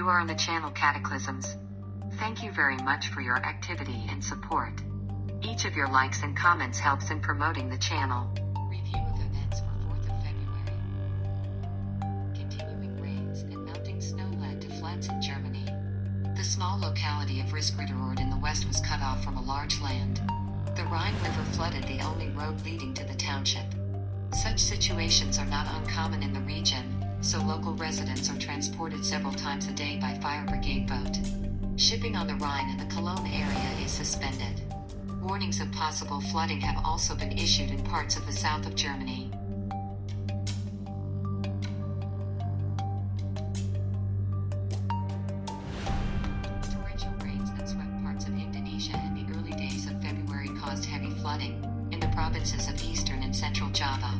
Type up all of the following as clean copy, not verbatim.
You are on the channel Cataclysms. Thank you very much for your activity and support. Each of your likes and comments helps in promoting the channel. Review of events for 4th of February. Continuing rains and melting snow led to floods in Germany. The small locality of Riskritterort in the west was cut off from a large land. The Rhine River flooded the only road leading to the township. Such situations are not uncommon in the region, so local residents are transported several times a day by fire brigade boat. Shipping on the Rhine and the Cologne area is suspended. Warnings of possible flooding have also been issued in parts of the south of Germany. Torrential rains that swept parts of Indonesia in the early days of February caused heavy flooding in the provinces of eastern and central Java.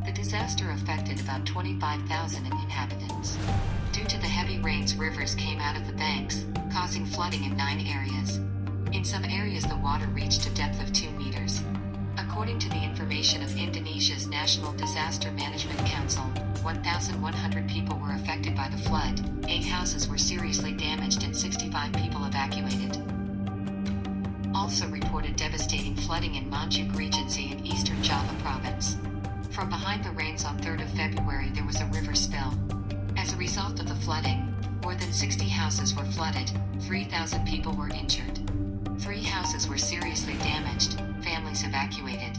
The disaster affected about 25,000 inhabitants. Due to the heavy rains, rivers came out of the banks, causing flooding in 9 areas. In some areas the water reached a depth of 2 meters. According to the information of Indonesia's National Disaster Management Council, 1,100 people were affected by the flood, 8 houses were seriously damaged and 65 people evacuated. Also reported devastating flooding in Majuk Regency in eastern Java province. From behind the rains on 3rd of February there was a river spill. As a result of the flooding, more than 60 houses were flooded, 3,000 people were injured. 3 houses were seriously damaged, families evacuated.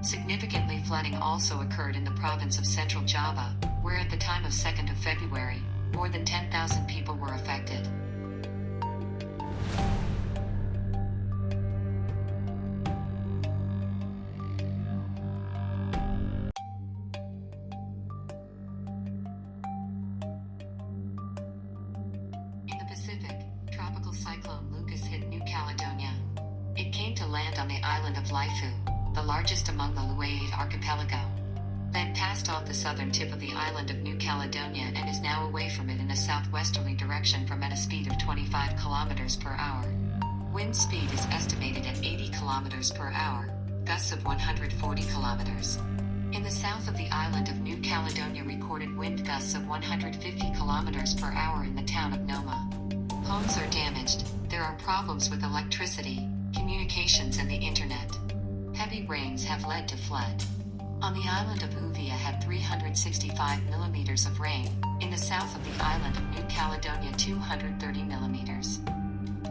Significantly, flooding also occurred in the province of Central Java, where at the time of 2nd of February, more than 10,000 people were affected. In the Pacific, tropical cyclone Lucas hit New Caledonia. It came to land on the island of Laifu, the largest among the Luaid archipelago. Then passed off the southern tip of the island of New Caledonia and is now away from it in a southwesterly direction from at a speed of 25 kilometers per hour. Wind speed is estimated at 80 kilometers per hour, gusts of 140 kilometers. In the south of the island of New Caledonia recorded wind gusts of 150 kilometers per hour in the town of Noma. Homes are damaged, there are problems with electricity, communications and the internet. Heavy rains have led to flood. On the island of Uvia had 365 millimeters of rain, in the south of the island of New Caledonia 230 millimeters.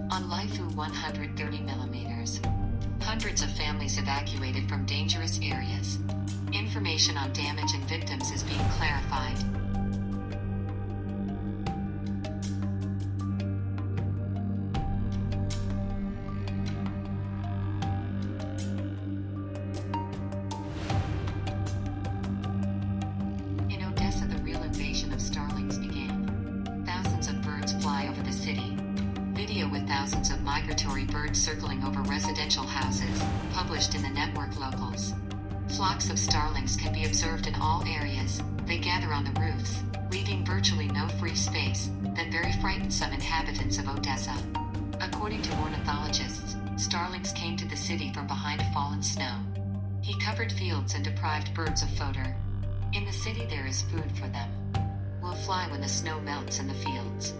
On Laifu 130 millimeters. Hundreds of families evacuated from dangerous areas. Information on damage and victims is being clarified. In Odessa, the real invasion of starlings began. Thousands of birds fly over the city. Video with thousands of migratory birds circling over residential houses, published in the network Locals. Flocks of starlings can be observed in all areas. They gather on the roofs, leaving virtually no free space, that very frightened some inhabitants of Odessa. According to ornithologists, starlings came to the city from behind fallen snow. He covered fields and deprived birds of fodder. In the city there is food for them. Will fly when the snow melts in the fields.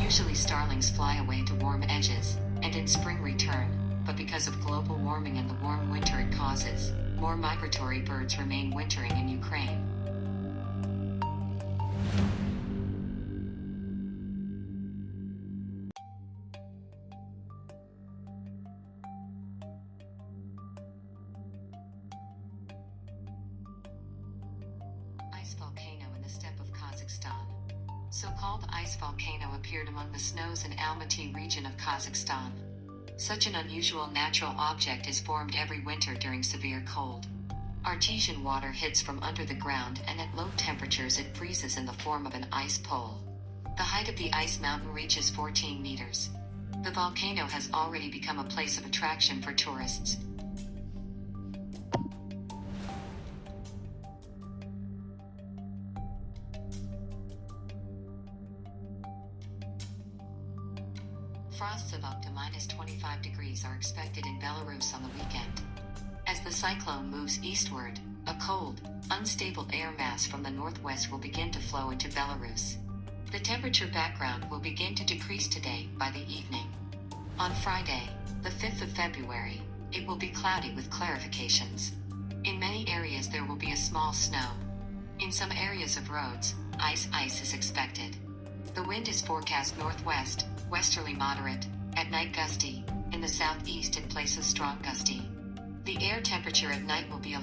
Usually starlings fly away to warm edges, and in spring return, but because of global warming and the warm winter it causes, more migratory birds remain wintering in Ukraine. Ice volcano in the steppe of Kazakhstan. So-called ice volcano appeared among the snows in Almaty region of Kazakhstan. Such an unusual natural object is formed every winter during severe cold. Artesian water hits from under the ground and at low temperatures it freezes in the form of an ice pole. The height of the ice mountain reaches 14 meters. The volcano has already become a place of attraction for tourists. Frosts of up to -25 degrees are expected in Belarus on the weekend. As the cyclone moves eastward, a cold, unstable air mass from the northwest will begin to flow into Belarus. The temperature background will begin to decrease today by the evening. On Friday, the 5th of February, it will be cloudy with clarifications. In many areas there will be a small snow. In some areas of roads, ice is expected. The wind is forecast northwest, westerly moderate, at night gusty, in the southeast in places strong gusty. The air temperature at night will be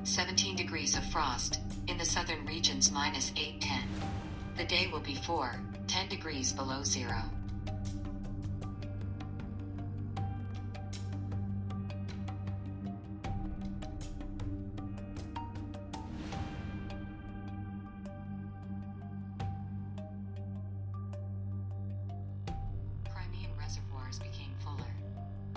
17 degrees of frost, in the southern regions -8-10. The day will be 4-10 degrees below zero. Crimean reservoirs became fuller.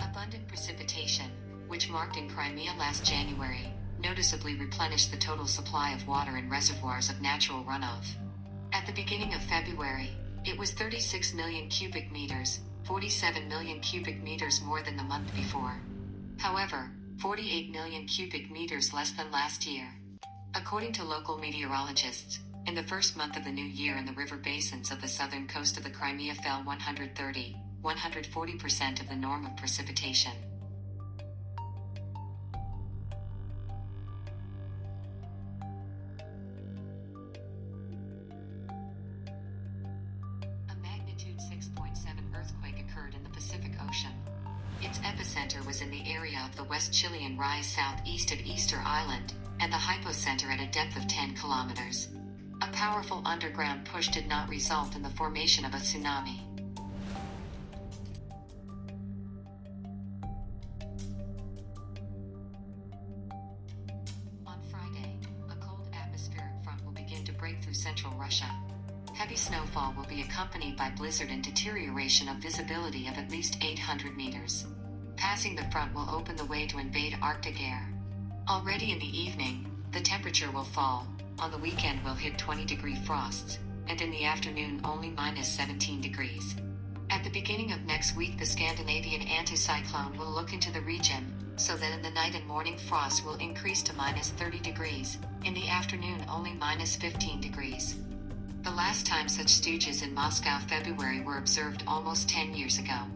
Abundant precipitation, which marked in Crimea last January, noticeably replenished the total supply of water in reservoirs of natural runoff. At the beginning of February, it was 36 million cubic meters, 47 million cubic meters more than the month before. However, 48 million cubic meters less than last year. According to local meteorologists, in the first month of the new year in the river basins of the southern coast of the Crimea fell 140% of the norm of precipitation. A magnitude 6.7 earthquake occurred in the Pacific Ocean. Its epicenter was in the area of the West Chilean Rise southeast of Easter Island, and the hypocenter at a depth of 10 kilometers. A powerful underground push did not result in the formation of a tsunami. On Friday, a cold atmospheric front will begin to break through central Russia. Heavy snowfall will be accompanied by blizzard and deterioration of visibility of at least 800 meters. Passing the front will open the way to invade Arctic air. Already in the evening, the temperature will fall. On the weekend will hit 20-degree frosts, and in the afternoon only -17 degrees. At the beginning of next week the Scandinavian anticyclone will look into the region, so that in the night and morning frost will increase to -30 degrees, in the afternoon only -15 degrees. The last time such stooges in Moscow February were observed almost 10 years ago.